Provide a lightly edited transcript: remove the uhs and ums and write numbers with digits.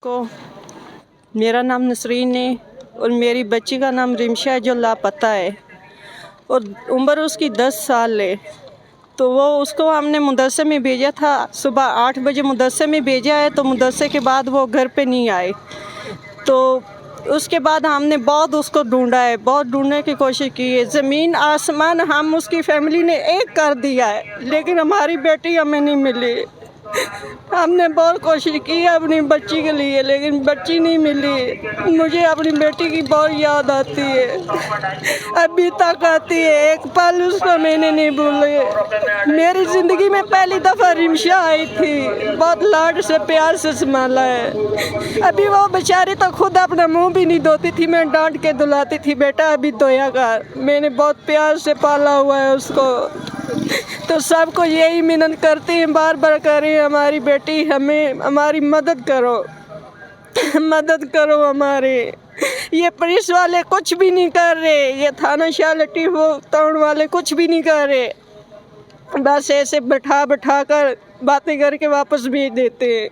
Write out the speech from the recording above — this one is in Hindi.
को। मेरा नाम नसरीन है और मेरी बच्ची का नाम रिमशा है जो लापता है और उम्र उसकी 10 साल है। तो वो उसको हमने मुदस्से में भेजा था, सुबह 8 बजे मुदस्से में भेजा है। तो मुदस्से के बाद वो घर पे नहीं आए। तो उसके बाद हमने बहुत उसको ढूंढा है, बहुत ढूंढने की कोशिश की है। ज़मीन आसमान हम उसकी फैमिली ने एक कर दिया है, लेकिन हमारी बेटी हमें नहीं मिली। हमने बहुत कोशिश की है अपनी बच्ची के लिए, लेकिन बच्ची नहीं मिली। मुझे अपनी बेटी की बहुत याद आती है, अभी तक आती है। एक पल उसको मैंने नहीं भूले। मेरी ज़िंदगी में पहली दफ़ा रिमशा आई थी, बहुत लाड से प्यार से संभाला है। अभी वो बेचारी तो खुद अपना मुंह भी नहीं धोती थी, मैं डांट के धुलाती थी, बेटा अभी धोया कर। मैंने बहुत प्यार से पाला हुआ है उसको। तो सबको यही मिन्नत करती हैं, बार बार करें, हमारी बेटी हमें, हमारी मदद करो, मदद करो हमारे। ये पुलिस वाले कुछ भी नहीं कर रहे, ये थाना शालटी वो टाउन वाले कुछ भी नहीं कर रहे। बस ऐसे बैठा बैठा कर बातें करके वापस भेज देते हैं।